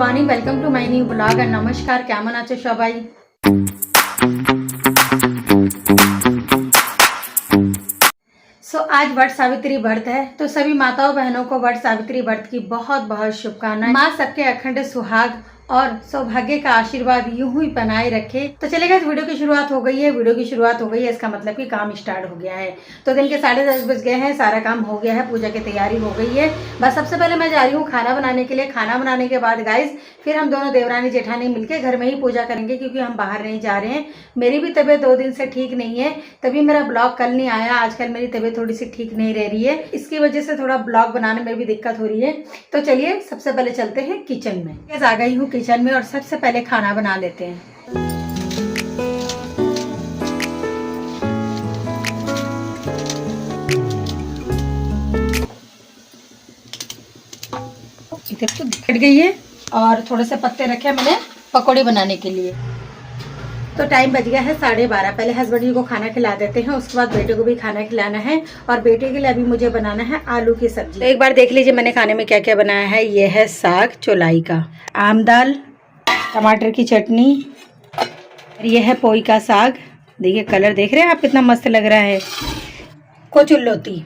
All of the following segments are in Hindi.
Morning, welcome to my new blog and नमस्कार। केमन आछो सबाई? आज वट सावित्री व्रत है, तो सभी माताओं बहनों को वट सावित्री व्रत की बहुत बहुत शुभकामनाएं। माँ सबके अखंड सुहाग और सौभाग्य का आशीर्वाद यूं ही बनाए रखे। तो चलेगा, इस वीडियो की शुरुआत हो गई है। इसका मतलब कि काम स्टार्ट हो गया है। तो दिन के 10:30 बज गए हैं, सारा काम हो गया है, पूजा की तैयारी हो गई है। बस सबसे पहले मैं जा रही हूँ खाना बनाने के लिए। खाना बनाने के बाद गाइज फिर हम दोनों देवरानी जेठानी मिलकर घर में ही पूजा करेंगे, क्योंकि हम बाहर नहीं जा रहे हैं। मेरी भी तबीयत 2 दिन से ठीक नहीं है, तभी मेरा ब्लॉग कल नहीं आया। आजकल मेरी तबीयत थोड़ी सी ठीक नहीं रह रही है, इसकी वजह से थोड़ा ब्लॉग बनाने में भी दिक्कत हो रही है। तो चलिए सबसे पहले चलते हैं किचन में। आ गई हूँ किचन में और सबसे पहले खाना बना लेते हैं। इधर तो कट गई है और थोड़े से पत्ते रखे मैंने पकौड़े बनाने के लिए। तो टाइम बज गया है 12:30। पहले हस्बैंड जी को खाना खिला देते हैं, उसके बाद बेटे को भी खाना खिलाना है। और बेटे के लिए अभी मुझे बनाना है आलू की सब्जी। तो एक बार देख लीजिए मैंने खाने में क्या क्या बनाया है। ये है साग चौलाई का, आम दाल, टमाटर की चटनी, ये है पोई का साग। देखिए कलर देख रहे हैं आप कितना मस्त लग रहा है। कोचुल्लोती,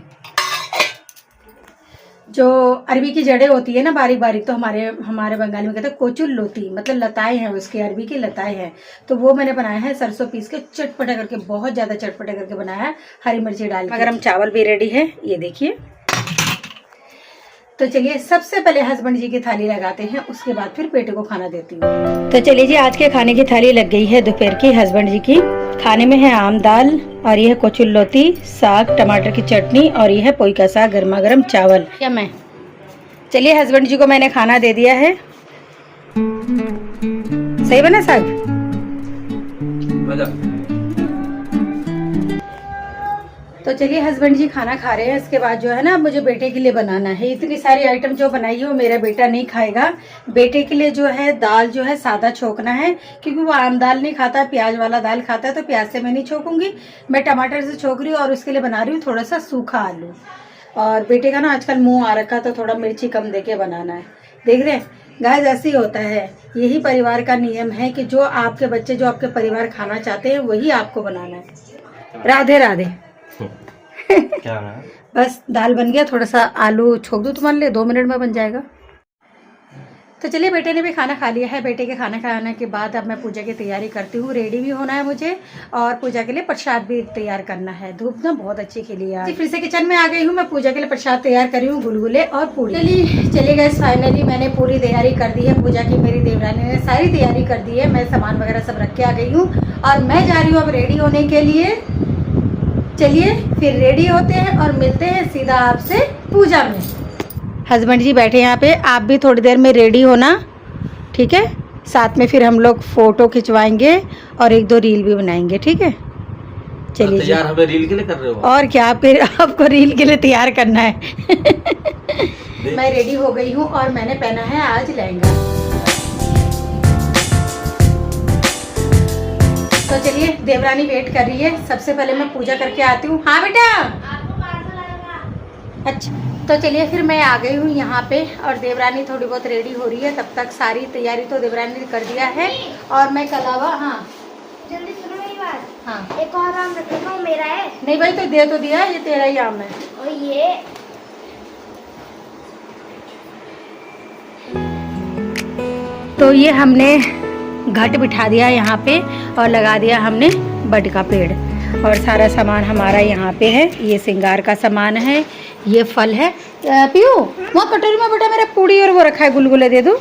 जो अरबी की जड़ें होती है ना बारीक बारीक, तो हमारे बंगाली में कहते हैं कोचुल्लोती, मतलब लताएं हैं उसकी, अरबी की लताएं हैं। तो वो मैंने बनाया है सरसों पीस के, चटपटा करके, बहुत ज्यादा चटपटा करके बनाया है, हरी मिर्ची डाल के। गरम चावल भी रेडी है, ये देखिए। तो चलिए सबसे पहले हस्बैंड जी की थाली लगाते हैं, उसके बाद फिर बेटे को खाना देती हूँ। तो चलिए जी, आज के खाने की थाली लग गई है दोपहर की हस्बैंड जी की। खाने में है आम दाल, और ये है कोचुल्लोती, साग, टमाटर की चटनी, और ये है पोई का साग, गर्मा गर्म चावल। क्या मैं चलिए हस्बैंड जी को मैंने खाना दे दिया है। सही बना साग? तो चलिए हस्बैंड जी खाना खा रहे हैं। इसके बाद जो है ना, मुझे बेटे के लिए बनाना है। इतनी सारी आइटम जो बनाई है वो मेरा बेटा नहीं खाएगा। बेटे के लिए जो है दाल जो है सादा छोकना है, क्योंकि वो आम दाल नहीं खाता, प्याज वाला दाल खाता है। तो प्याज से मैं नहीं छोकूंगी, मैं टमाटर से छोक रही हूँ। और उसके लिए बना रही हूँ थोड़ा सा सूखा आलू। और बेटे का ना आजकल मुँह आ रखा, तो थोड़ा मिर्ची कम दे के बनाना है। देख रहे हैं गाइस, ऐसे ही होता है। यही परिवार का नियम है कि जो आपके बच्चे, जो आपके परिवार खाना चाहते हैं, वही आपको बनाना है। राधे राधे। क्या है? बस दाल बन गया, थोड़ा सा आलू छोक दूँ तुम्हारे लिए, 2 मिनट में बन जाएगा। तो चलिए बेटे ने भी खाना खा लिया है। बेटे के खाना खाने के बाद अब मैं पूजा की तैयारी करती हूँ। रेडी भी होना है मुझे, और पूजा के लिए प्रसाद भी तैयार करना है। धूप ना बहुत अच्छी खिली है। फिर से किचन में आ गई हूँ। मैं पूजा के लिए प्रसाद तैयार कर रही हूँ, गुलगुले और पूरी। चलिए गए, फाइनली मैंने पूरी तैयारी कर दी है पूजा की। मेरी देवरानी ने सारी तैयारी कर दी है। मैं सामान वगैरह सब रख के आ गई हूँ, और मैं जा रही हूँ अब रेडी होने के लिए। चलिए फिर रेडी होते हैं और मिलते हैं सीधा आपसे पूजा में। हस्बैंड जी बैठे यहाँ पे, आप भी थोड़ी देर में रेडी होना, ठीक है? साथ में फिर हम लोग फोटो खिंचवाएंगे और 1-2 रील भी बनाएंगे, ठीक है? चलिए जी। तैयार हमें रील के लिए कर रहे हो? और क्या आपको रील के लिए तैयार करना है। मैं रेडी हो गई हूँ और मैंने पहना है आज लहंगा। तो चलिए देवरानी वेट कर रही है। सबसे पहले मैं पूजा करके आती हूँ। हाँ बेटा, अच्छा। तो चलिए फिर मैं आ गई हूँ यहाँ पे, और देवरानी थोड़ी बहुत रेडी हो रही है। तब तक सारी तैयारी तो देवरानी ने कर दिया है। और मैं कल आवा। हाँ जल्दी सुनो मेरी बात। हाँ, एक और आम रखेगा, वो मेरा है। नहीं भाई, तो दे तो दिया, ये तेरा ही आम है। और ये तो ये हमने घट बिठा दिया यहाँ पे, और लगा दिया हमने बड का पेड़। और सारा सामान हमारा यहाँ पे है। ये श्रृंगार का सामान है, ये फल है। पियो वहाँ कटोरी में बेटा मेरा पूड़ी और वो रखा है, गुलगुले दे दो।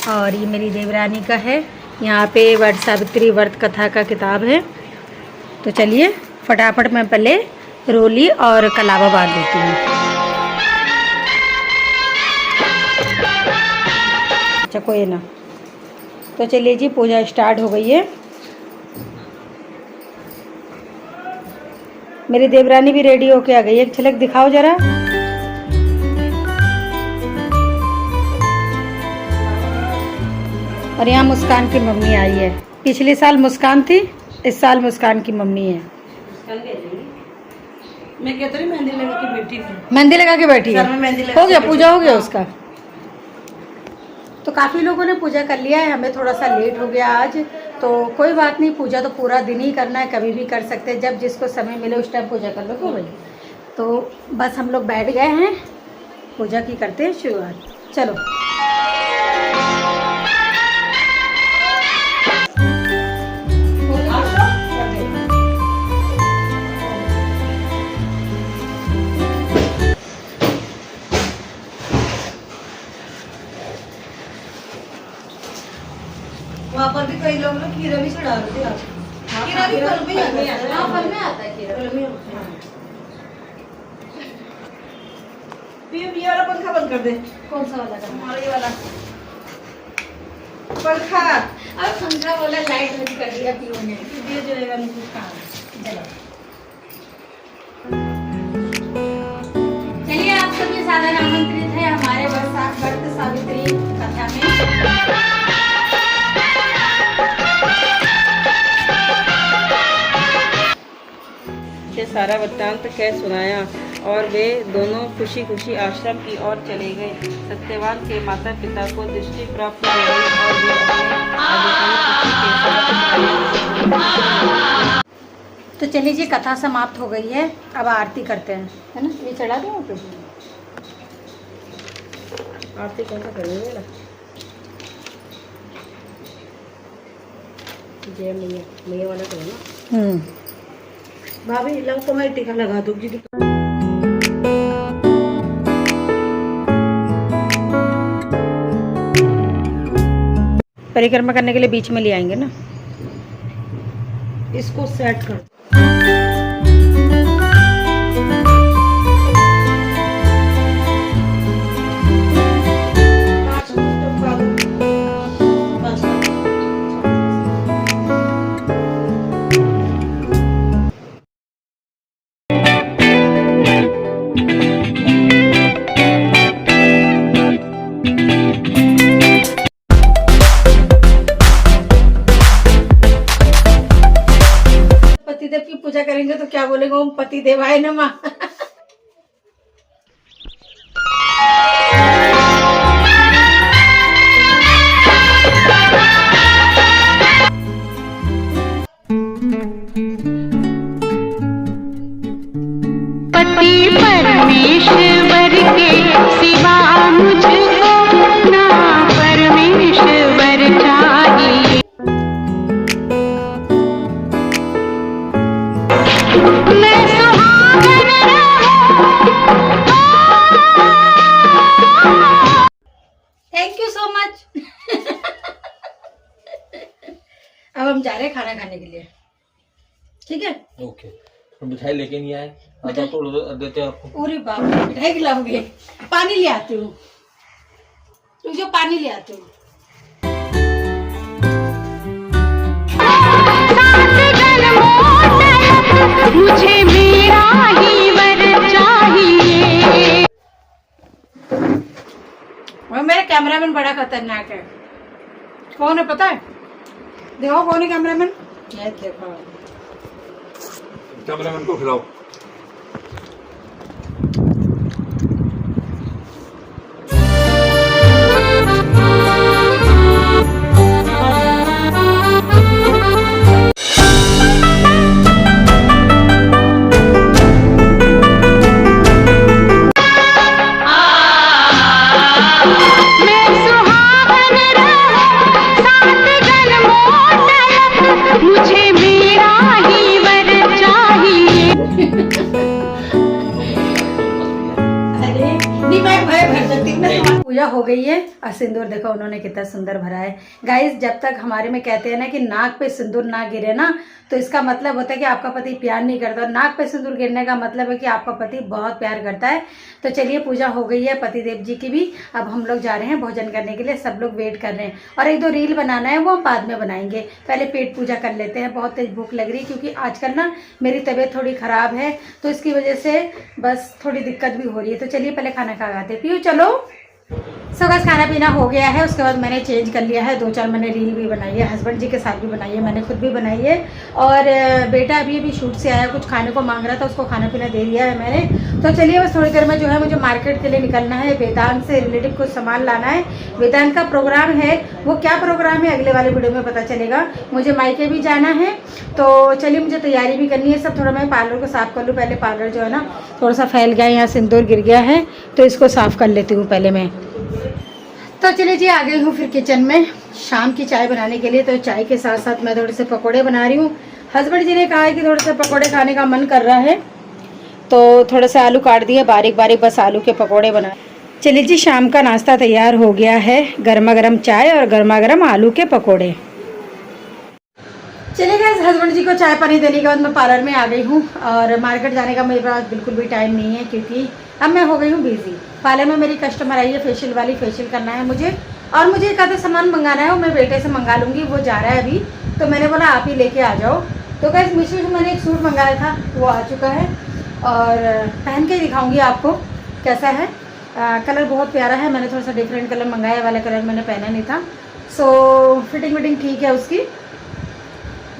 और ये मेरी देवरानी का है। यहाँ पे वट सावित्री व्रत कथा का किताब है। तो चलिए फटाफट मैं पहले रोली और कलावा बांध देती हूँ। अच्छा कोई ना। तो चलिए जी, पूजा स्टार्ट हो गई है। मेरी देवरानी भी रेडी होके आ गई है। एक झलक दिखाओ जरा। और यहाँ मुस्कान की मम्मी आई है। पिछले साल मुस्कान थी, इस साल मुस्कान की मम्मी है। मैं कहती हूँ मेहंदी लगा के बैठी थी। मेहंदी लगा के बैठी है। हो गया, पूजा हो गया उसका। तो काफ़ी लोगों ने पूजा कर लिया है, हमें थोड़ा सा लेट हो गया आज, तो कोई बात नहीं, पूजा तो पूरा दिन ही करना है, कभी भी कर सकते हैं, जब जिसको समय मिले उस टाइम पूजा कर लो। क्यों भाई? तो बस हम लोग बैठ गए हैं, पूजा की करते हैं शुरुआत। चलो वहाँ पर भी कई लोग ना खीरा भी चढ़ा रहे थे आज। खीरा भी फल में आता है। हाँ, फल में आता है खीरा। फल में आता है। ये वाला पंखा बंद कर दे। कौन सा वाला करना? हमारा ये वाला पंखा। अब पंखा वाला लाइट बंद कर दिया पीओ ने। ये जो है कुछ काम। चलो चलिए, आप सभी सादर आमंत्रित है हमारे व्रत सावित्री कथा में। ये सारा वृत्तांत कह सुनाया और वे दोनों खुशी खुशी आश्रम की ओर चले गए। सत्यवान के माता पिता को दृष्टि प्राप्त हो गई और वे अपने खुशी के साथ। तो चलिए जी, कथा समाप्त हो गई है, अब आरती करते हैं, है ना? ये चढ़ा दूँ पे? आरती कौन सा करेंगे ना? जय मैया, मैया वाला करो ना। भाभी लंग को मैं टीका लगा दूंगी। परिक्रमा करने के लिए बीच में ले आएंगे ना। इसको सेट कर। पतिदेव की पूजा करेंगे तो क्या बोलेंगे? ओम पति देवाय नमः। पति परमेश्वर के सिवा मुझको ना परमेश्वर चाहिए। मैं सुहागन थैंक यू सो मच। अब हम जा रहे हैं खाना खाने के लिए, ठीक है? ओके, तो मिठाई लेके नहीं आए, आधा तोड़ देते आपको। पूरी बाप रे, मिठाई खिलाओगे? पानी ले आती हूँ, तू जो पानी ले आती हूँ। मुझे मेरा ही वर चाहिए। और मेरा कैमरामैन बड़ा खतरनाक है। कौन है पता है? देखो कौन है कैमरामैन? ये देखो, कैमरामैन को खिलाओ। मुझे मेरा ही वर चाहिए। अरे नहीं, मैं भर सकती हूँ ना। पूजा हो गई है और सिंदूर देखो उन्होंने कितना सुंदर भरा है। गाइस, जब तक हमारे में कहते हैं ना कि नाक पे सिंदूर ना गिरे ना, तो इसका मतलब होता है कि आपका पति प्यार नहीं करता। नाक पे सिंदूर गिरने का मतलब है कि आपका पति बहुत प्यार करता है। तो चलिए, पूजा हो गई है पति देव जी की भी। अब हम लोग जा रहे हैं भोजन करने के लिए, सब लोग वेट कर रहे हैं। और एक दो रील बनाना है, वो हम बाद में बनाएंगे, पहले पेट पूजा कर लेते हैं। बहुत तेज भूख लग रही है क्योंकि आजकल ना मेरी तबीयत थोड़ी ख़राब है, तो इसकी वजह से बस थोड़ी दिक्कत भी हो रही है। तो चलिए पहले खाना खा आते। पियो चलो। सब बस खाना पीना हो गया है। उसके बाद मैंने चेंज कर लिया है, 2-4 मैंने रील भी बनाई है, हस्बैंड जी के साथ भी बनाई है, मैंने खुद भी बनाई है। और बेटा अभी शूट से आया, कुछ खाने को मांग रहा था, उसको खाना पीना दे दिया है मैंने। तो चलिए बस थोड़ी देर में जो है मुझे मार्केट के लिए निकलना है, वेदांत से रिलेटेड कुछ सामान लाना है। वेदांत का प्रोग्राम है, वो क्या प्रोग्राम है अगले वाले वीडियो में पता चलेगा। मुझे मायके भी जाना है, तो चलिए मुझे तैयारी भी करनी है सब। थोड़ा मैं पार्लर को साफ़ कर लूँ पहले। पार्लर जो है ना थोड़ा सा फैल गया है, यहाँ सिंदूर गिर गया है, तो इसको साफ़ कर लेती हूँ पहले मैं। तो चलिए जी आ गई हूँ फिर किचन में शाम की चाय बनाने के लिए। तो चाय के साथ साथ मैं थोड़े से पकोड़े बना रही हूँ। हस्बैंड जी ने कहा है कि थोड़े से पकोड़े खाने का मन कर रहा है, तो थोड़ा सा आलू काट दिए बारीक बारीक, बस आलू के पकोड़े बना। चलिए जी शाम का नाश्ता तैयार हो गया है, गर्मा गर्म चाय और गर्मा गर्म आलू के पकोड़े। चलिए गए हस्बैंड जी को चाय पानी देने के बाद मैं पार्लर में आ गई हूँ। और मार्केट जाने का मेरे पास बिल्कुल भी टाइम नहीं है, क्योंकि अब मैं हो गई हूँ बिजी। पार्लर में मेरी कस्टमर आई है फेशियल वाली, फेशियल करना है मुझे, और मुझे एक आधा सामान मंगाना है, वो मैं बेटे से मंगा लूँगी, वो जा रहा है अभी, तो मैंने बोला आप ही लेके आ जाओ। तो गैस मीशो से मैंने एक सूट मंगाया था, वो आ चुका है और पहन के दिखाऊँगी आपको कैसा है। कलर बहुत प्यारा है, मैंने थोड़ा सा डिफरेंट कलर मंगाया, वाला कलर मैंने पहना नहीं था। सो फिटिंग विटिंग ठीक है उसकी,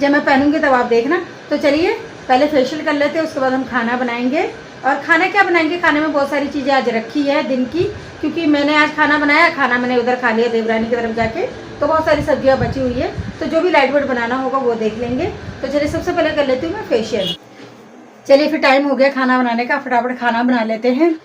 जब मैं पहनूंगी तब आप देखना। तो चलिए पहले फेशियल कर लेते हैं, उसके बाद हम खाना बनाएंगे। और खाना क्या बनाएंगे, खाने में बहुत सारी चीज़ें आज रखी है दिन की, क्योंकि मैंने आज खाना बनाया, खाना मैंने उधर खा लिया देवरानी की तरफ जाके, तो बहुत सारी सब्जियां बची हुई है, तो जो भी लाइट वेट बनाना होगा वो देख लेंगे। तो चलिए सबसे पहले कर लेती हूँ मैं फेशियल। चलिए फिर टाइम हो गया खाना बनाने का, फटाफट खाना बना लेते हैं।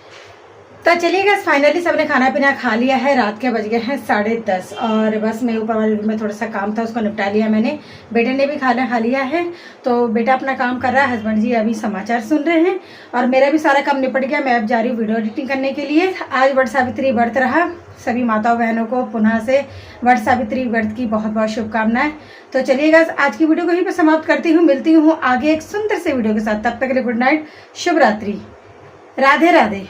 तो चलिए गैस फाइनली सबने खाना पीना खा लिया है, रात के बज गए हैं 10:30 और बस मैं ऊपर वाले रूम में थोड़ा सा काम था उसको निपटा लिया मैंने। बेटे ने भी खाना खा लिया है, तो बेटा अपना काम कर रहा है, हस्बैंड जी अभी समाचार सुन रहे हैं और मेरा भी सारा काम निपट गया। मैं अब जा रही हूँ वीडियो एडिटिंग करने के लिए। आज वट सावित्री व्रत रहा, सभी माताओं बहनों को पुनः से वट सावित्री व्रत की बहुत बहुत शुभकामनाएं। तो चलिए गाइस आज की वीडियो को यहीं पर समाप्त करती हूँ, मिलती हूँ आगे एक सुंदर से वीडियो के साथ। तब तक के लिए गुड नाइट, शुभ रात्रि, राधे राधे।